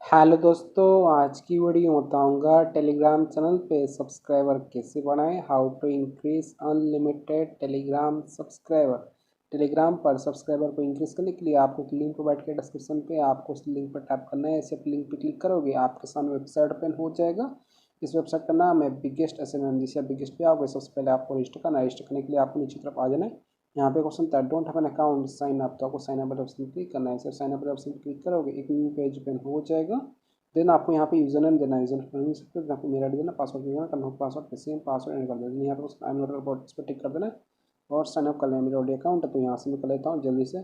Hello दोस्तों, आज की वीडियो बताऊंगा टेलीग्राम चैनल पे सब्सक्राइबर कैसे बढ़ाएं। How to increase unlimited Telegram subscriber. Telegram पर सब्सक्राइबर को इंक्रीज करने के लिए आपको एक लिंक प्रोवाइड किया डिस्क्रिप्शन पे, आपको उस लिंक पर टैप करना है। ऐसे लिंक पे क्लिक करोगे आपके सामने वेबसाइट ओपन हो जाएगा। इस वेबसाइट का नाम है बिगेस्ट एसएमएम। जिसे आप बिगेस्ट पे आओगे सबसे पहले आपको रजिस्टर करना है। रजिस्टर करने के लिए आपको नीचे तरफ आ जाना है। यहाँ पे क्वेश्चन था don't have an account sign up, तो आपको साइन अप वाले ऑप्शन क्लिक करना है। सिर्फ साइन अप वाले ऑप्शन क्लिक करोगे एक न्यू पेज ओपन हो जाएगा। देन आपको यहाँ पे यूजर नेम देना है। यूजर नेम सकते हो, आपको मेल आई डी देना, पासवर्ड देना, कन्फर्म पासवर्ड पे सेम पासवर्ड एंटर कर देना। यहाँ पे आई एम नॉट रोबोट इस पर टिक कर देना है और साइन अप कर लेना। मेरा ऑलरेडी अकाउंट है तो यहाँ से मैं कर लेता हूँ जल्दी से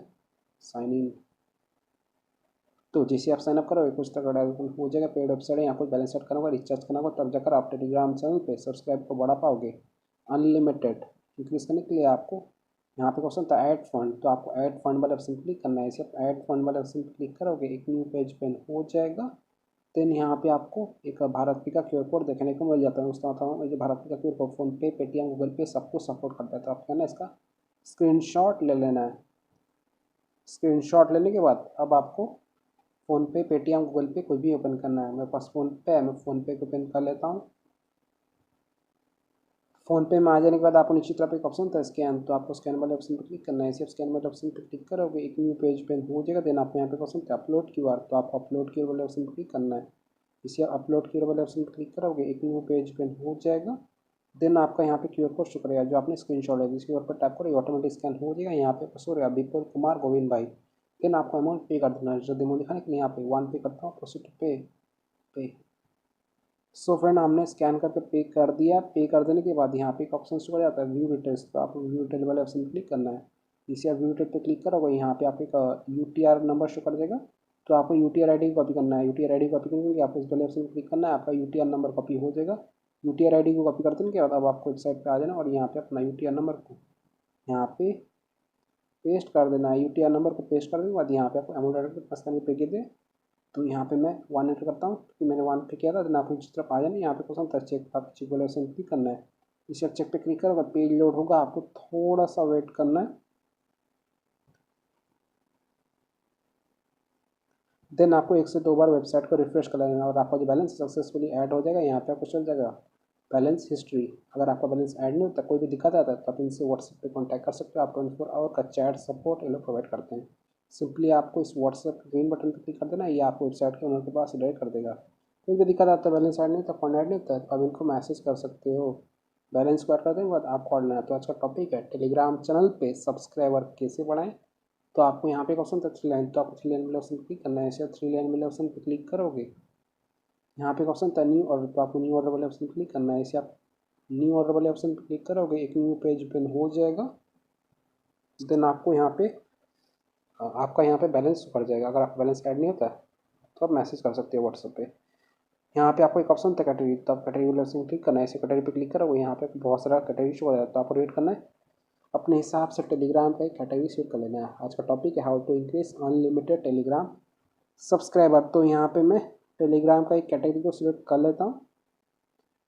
साइन इन। तो जैसे आप साइन अप करोगे कुछ तक डायरेक्ट हो जाएगा। पेड वेबसाइट है, यहाँ पर बैलेंस सेट करना होगा, रिचार्ज करना होगा, तब जाकर आप टेलीग्राम चैनल पे सब्सक्राइब को बढ़ा पाओगे अनलिमिटेड। इंक्रीज करने के लिए आपको यहाँ पे क्वेश्चन था ऐड फंड, तो आपको ऐड फंड वाले ऑप्शन क्लिक करना है। इसे आप ऐड फंड वाले ऑप्शन क्लिक करोगे एक न्यू पेज पेन हो जाएगा। देन यहाँ पे आपको एक भारत पे का क्यूआर कोड देखने को मिल जाता है। उसका मतलब जो भारत पे का क्यूआर कोड फोन पे, पेटीएम, गूगल पे सबको सपोर्ट करता है। तो आपको ना इसका स्क्रीनशॉट ले लेना है। स्क्रीनशॉट लेने के बाद अब आपको फ़ोन पे, पेटीएम, गूगल पे कोई भी ओपन करना है। मेरे पास फ़ोन पे है, मैं फ़ोन पे को ओपन कर लेता हूँ। फ़ोन पे में आ जाने के बाद आपको नीचे तरफ एक ऑप्शन था स्कैन, तो आपको स्कैन वाले ऑप्शन पर क्लिक करना है। इसे स्कैन वाले ऑप्शन पर क्लिक करोगे एक न्यू पेज पे हो जाएगा। देन आपको यहाँ पे ऑप्शन था अपलोड क्यूआर, तो आपको अपलोड क्यूआर वाले ऑप्शन पर क्लिक करना है। इसे अपलोड क्यूआर वाले ऑप्शन पर क्लिक करोगे एक न्यू पेज पे हो जाएगा। देन आपका यहाँ पे क्यूआर कोड शो करेगा जो आपने स्क्रीनशॉट लिया, जिस क्यूआर पर टैप करो ऑटोमेटिक स्कैन हो जाएगा। यहाँ पे शो रहेगा विपुल कुमार गोविंद भाई। देन आपको अमाउंट पे कर देना है। जो अमाउंट दिखाने के लिए यहाँ पे 1 पे करता हूँ, प्रोसीड टू पे। सो फ्रेंड हमने स्कैन करके पे कर दिया। पे कर देने के बाद यहाँ पे एक ऑप्शन शो हो जाता है व्यू डिटेल्स, तो आपको व्यू डिटेल वाले ऑप्शन क्लिक करना है। इसे आप व्यू डिटेल पे क्लिक करोगे यहाँ पे आपको एक यूटीआर नंबर शो कर देगा। तो आपको यूटीआर आईडी कॉपी करना है। यूटीआर आईडी कॉपी करने के लिए आपको इस वाले ऑप्शन क्लिक करना है, आपका यूटीआर नंबर कॉपी हो जाएगा। यूटीआर आईडी को कॉपी कर देने के बाद अब आपको वेबसाइट पे आ जाना और यहाँ पे अपना यूटीआर नंबर को यहाँ पे पेस्ट कर देना है। यूटीआर नंबर को पेस्ट करने के बाद यहाँ पे आपको अमाउंट ऑर्डर पास करने पे दे। तो यहाँ पे मैं 1 एंटर करता हूँ क्योंकि मैंने 1 पे किया था। देन आपको इस तरफ आ जाना, यहाँ पे क्वेश्चन था चेक, आपको चेक वाले ऑप्शन क्लिक करना है। इसे आप चेक पे क्लिक करोगे पेज लोड होगा, आपको थोड़ा सा वेट करना है। देन आपको 1 से 2 बार वेबसाइट को रिफ्रेश कर लेना और आपका जो बैलेंस सक्सेसफुली ऐड हो जाएगा। यहाँ पे आपको चल जाएगा बैलेंस हिस्ट्री। अगर आपका बैलेंस ऐड नहीं होता, कोई भी दिक्कत आता है तो आप इनसे व्हाट्सएप पे कांटेक्ट कर सकते हो। आप 24 आवर का चैट सपोर्ट ये लोग प्रोवाइड करते हैं। सिंपली आपको इस व्हाट्सएप ग्रीन बटन पर क्लिक कर देना है, ये आपको वेबसाइट के ओनर के पास डायरेक्ट कर देगा। कोई भी दिक्कत आता है, बैलेंस ऐड नहीं होता, फंड ऐड नहीं होता है, तो आप इनको मैसेज कर सकते हो। बैलेंस को ऐड कर देने के बाद आपको ऑर्डर है। तो आज का टॉपिक है टेलीग्राम चैनल पे सब्सक्राइबर कैसे बढ़ाएं। तो आपको यहाँ पे एक ऑप्शन था 3 लाइन, तो आपको 3 लाइन वाले ऑप्शन क्लिक करना है। ऐसे 3 लाइन वाले ऑप्शन पे क्लिक करोगे यहाँ पे एक ऑप्शन था न्यू ऑर्डर, तो आपको न्यू ऑर्डर वाले ऑप्शन क्लिक करना है। ऐसे आप न्यू ऑर्डर वाले ऑप्शन पे क्लिक करोगे एक न्यू पेज ओपन हो जाएगा। देन आपको यहाँ पे आपका यहाँ पे बैलेंस पड़ जाएगा। अगर आपका बैलेंस ऐड नहीं होता है तो आप मैसेज कर सकते हो व्हाट्सएप पे। यहाँ पे आपको एक ऑप्शन था कैटेगरी, तो आप कैटेगरी वाले ऑप्शन क्लिक करना है। ऐसे कैटेगरी पे क्लिक करोगे यहाँ पे बहुत सारा कैटेगरी शो हो जाता है, तो आपको रेट करना है अपने हिसाब से। टेलीग्राम का एक कैटेगरी सेट कर लेना है। आज का टॉपिक है how to increase unlimited Telegram subscriber. तो यहाँ पे मैं टेलीग्राम का एक कैटेगरी को सिलेक्ट कर लेता हूँ।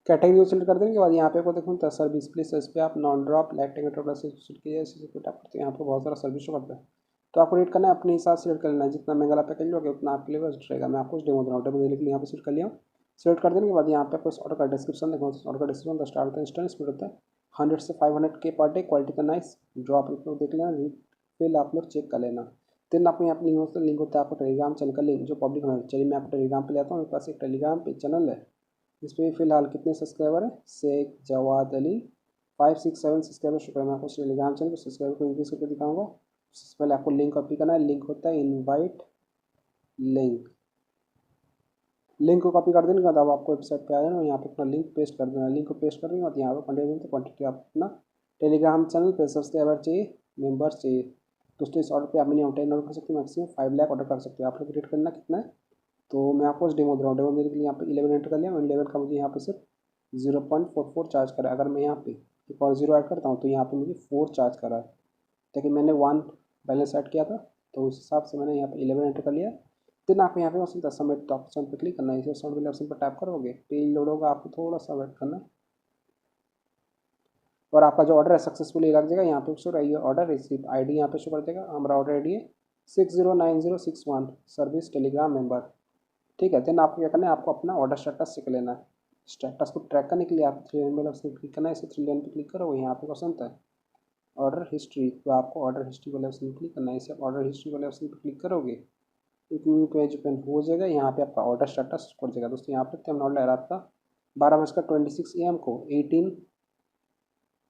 कैटेगरी को सिलेक्ट कर देने के बाद यहाँ पे को देखूँ तो सर्विस प्लीज, इस पर आप नॉन ड्रॉप लैक्टिंग सिलेक्ट कीजिए। इसी पे टैप करते हैं, यहाँ पे बहुत सारा सर्विस शो करता है। तो आपको रेट करना है अपने हिसाब से सिलेक्ट कर लेना है। जितना महंगा पैकेज लोगे उतना आपके लिए बेस्ट रहेगा। मैं आपको डेमो दे रहा हूँ, डेमो देने के लिए यहाँ पे सिलेक्ट कर लिया हूँ। सिलेक्ट कर देने के बाद यहाँ पे आपको इस ऑर्डर का डिस्क्रिप्शन देखो। ऑर्डर का डिस्क्रिप्शन का स्टार्ट होता है इंस्टेंट स्पीड होता है 100 से 500 के पर डे, क्वालिटी का नाइस। जो आप लोग देख लेना, फिर आप लोग चेक कर लेना। देन आपको यहाँ पे लिंक होता है आपको टेलीग्राम चैनल का लिंक जो पब्लिक होना चाहिए। मैं आपको टेलीग्राम पे लेता हूँ, मेरे पास एक टेलीग्राम पे चैनल है। इस पर फिलहाल कितने सब्सक्राइबर है, शेख जवाद अली 567 सब्सक्राइबर। शुक्रिया। मैं आपको टेलीग्राम चैनल को सब्सक्राइबर को इंक्रीज करके दिखाऊंगा। सबसे पहले आपको लिंक कॉपी करना है। लिंक होता है इनवाइट लिंक। लिंक को कॉपी कर देने के बाद अब आपको वेबसाइट पे आ जाना और यहाँ पे अपना लिंक पेस्ट कर देना। लिंक को पेस्ट करने के बाद यहाँ पे कंटिन्यू तो क्वान्टिटी आप अपना टेलीग्राम चैनल पे सब्सक्राइबर चाहिए, मेंबर्स चाहिए। दोस्तों इस ऑर्डर पे आप मिनिमम 10 ऑर्डर कर सकते हो, मैक्सिमम 5 लाख ऑर्डर कर सकते हो। आप लोग रेट करना कितना है, तो मैं आपको डेमो दे रहा हूँ। डेमो देने के लिए यहाँ पे 11 एंटर कर लिया। 11 का मुझे यहाँ पे सिर्फ 0.44 चार्ज करा है। अगर मैं यहाँ पे एक और 0 ऐड करता हूँ तो यहाँ पे मुझे 4 चार्ज करा है। लेकिन मैंने 1 बैलेंस ऐड किया था तो उस हिसाब से मैंने यहाँ पे 11 एंटर कर लिया। देन आपको यहाँ पे ऑप्शन था सबमिट, तो ऑप्शन पर क्लिक करना है। इसे सबमिट वाले ऑप्शन पर टैप करोगे पेज लोड होगा, आपको थोड़ा सा वेट करना है और आपका जो ऑर्डर है सक्सेसफुली लग जाएगा। यहाँ पे शो रही ऑर्डर रिसीव आई डी यहाँ पे शो कर देगा। हमारा ऑर्डर आई डी है 609061 सर्विस टेलीग्राम मेंबर। ठीक है। देन आपको क्या करना है, आपको अपना ऑर्डर स्टेटस चेक लेना है। स्टेटस को ट्रैक करने के लिए आप थ्री लाइन वाला ऑप्शन क्लिक करना है। इसे थ्री लाइन पर क्लिक करो, यहाँ पे क्वेश्चन होता है ऑर्डर हिस्ट्री, तो आपको ऑर्डर हिस्ट्री वाले ऑप्शन पर क्लिक करना है। इसे आप ऑर्डर हिस्ट्री वाले ऑप्शन पर क्लिक करोगे, एक न्यू पेज ओपन हो जाएगा। यहाँ पे आपका ऑर्डर स्टेटस पड़ जाएगा। दोस्तों यहाँ पे हमने ऑर्डर रात का 12:26 AM को 18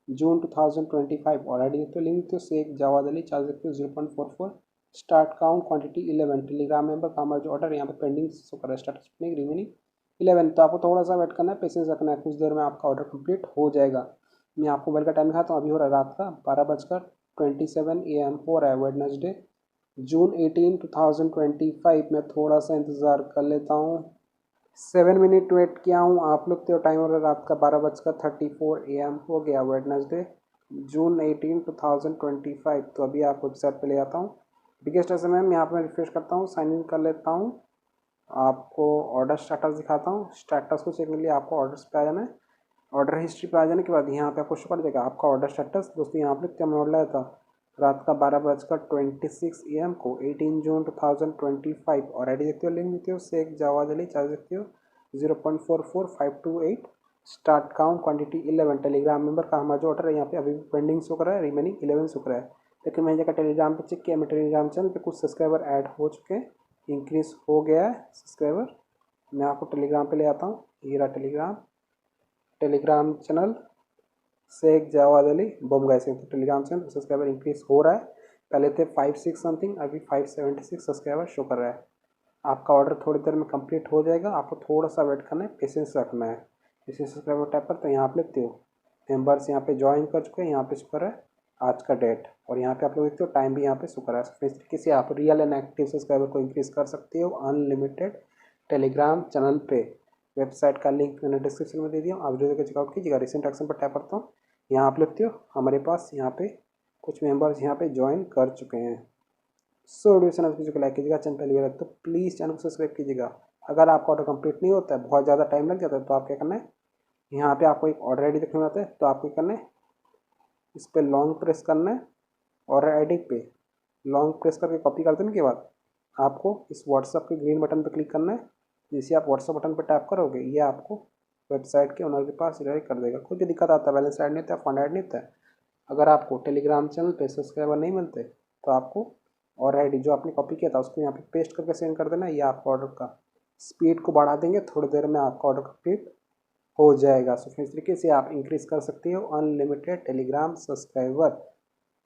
जून 2025 ऑलरेडी तो लिंक तो शेख जावाद अली चार्ज रखते हो 0.44 start count quantity 11 Telegram member का हमारा जो ऑर्डर यहाँ पे पेंडिंग शो कर रहा है स्टार्टस रिमेनिंग 11। तो आपको थोड़ा सा वेट करना है, पेशेंस रखना है, कुछ देर में आपका ऑर्डर कंप्लीट हो जाएगा। मैं आपको मोबाइल का टाइम दिखाता हूँ। अभी हो रहा है रात का 12:27 AM हो रहा है वेडनेसडे जून 18 2025। मैं थोड़ा सा इंतज़ार कर लेता हूँ, 7 मिनट वेट किया हूँ। आप लोग तो टाइम हो रहा है रात का 12:34 AM हो गया वेडनेसडे जून 18 2025। तो अभी आप वेबसाइट पे ले आता हूँ। बिगेस्ट एस एम यहाँ पर मैं रिफ्रेश करता हूँ, साइन इन कर लेता हूँ। आपको ऑर्डर स्टेटस दिखाता हूँ। स्टेटस को चेक के लिए आपको ऑर्डर्स पे आ जाना है। ऑर्डर हिस्ट्री पे आ जाने के बाद यहाँ पे आपको शो कर देगा आपका ऑर्डर स्टेटस। दोस्तों यहाँ पे क्या ऑर्डर लाया था रात का 12:26 AM को 18 जून 2025 और आईडी देखते हो, लिंक देखते हो शेख जावाद अली, चार्ज देखते हो 0.44528 start count quantity 11 Telegram member का हमारा जो ऑर्डर है यहाँ पे अभी भी पेंडिंग शो कर रहा है, रिमेनिंग 11 शो कर रहा है। लेकिन मैंने जगह टेलीग्राम पे चेक किया, मेरे टेलीग्राम चैनल पे कुछ सब्सक्राइबर ऐड हो चुके हैं, इंक्रीज हो गया है सब्सक्राइबर। मैं आपको टेलीग्राम पे ले आता हूँ। ये रहा Telegram channel Sheikh Javad Ali बम गए तो टेलीग्राम चैनल सब्सक्राइबर इंक्रीज हो रहा है। पहले थे 5-6 समथिंग, अभी 576 सब्सक्राइबर शो कर रहा है। आपका ऑर्डर थोड़ी देर में कंप्लीट हो जाएगा। आपको थोड़ा सा वेट करना है, पेशेंस रखना है। इसी सब्सक्राइबर टैप पर तो यहाँ आप लिखते हो मेंबर्स यहाँ पे ज्वाइन कर चुके हैं, यहाँ पे शो कर रहा है आज का डेट और यहाँ पे आप लोग देखते हो टाइम भी यहाँ पे शो कर रहा है। इस तरीके से आप रियल एंड एक्टिव सब्सक्राइबर को इंक्रीज कर सकते हो अनलिमिटेड टेलीग्राम चैनल पे। वेबसाइट का लिंक मैंने डिस्क्रिप्शन में दे दिया, आप जो चेकआउट कीजिएगा। रिसेंट एक्शन पर टैप करता हूँ, यहाँ आप लिखते हो हमारे पास यहाँ पे कुछ मेंबर्स यहाँ पे ज्वाइन कर चुके हैं। सो वीडियो वीडियो को लाइक कीजिएगा, चैनल पहली बार तो प्लीज़ चैनल को सब्सक्राइब कीजिएगा। अगर आपका ऑर्डर कंप्लीट नहीं होता है, बहुत ज़्यादा टाइम लग जाता है, तो आप क्या करना है, यहाँ पे आपको एक ऑर्डर आईडी देखने में आता है, तो आपको क्या करना है, इस पर लॉन्ग प्रेस करना है। ऑर्डर आईडी पे लॉन्ग प्रेस करके कॉपी कर देने के बाद आपको इस व्हाट्सअप के ग्रीन बटन पर क्लिक करना है। जैसे आप व्हाट्सअप बटन पर टैप करोगे, ये आपको वेबसाइट के ओनर के पास डायरेक्ट कर देगा। कोई भी दिक्कत आता है, बैलेंस ऐड नहीं होता है, फंड ऐड नहीं होता है। अगर आपको टेलीग्राम चैनल पे सब्सक्राइबर नहीं मिलते तो आपको और आईडी जो आपने कॉपी किया था उसको यहाँ पे पेस्ट करके सेंड कर देना। ये आपका ऑर्डर का स्पीड को बढ़ा देंगे, थोड़ी देर में आपका ऑर्डर कंप्लीट हो जाएगा। सो इस तरीके से आप इंक्रीज कर सकते हो अनलिमिटेड टेलीग्राम सब्सक्राइबर।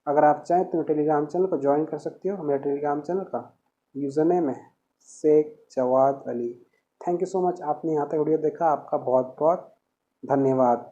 अगर आप चाहें तो टेलीग्राम चैनल को ज्वाइन कर सकते हो। मेरा टेलीग्राम चैनल का यूज़र नेम है Sheikh Jawad Ali. Thank you so much, आपने यहाँ तक वीडियो देखा, आपका बहुत बहुत धन्यवाद।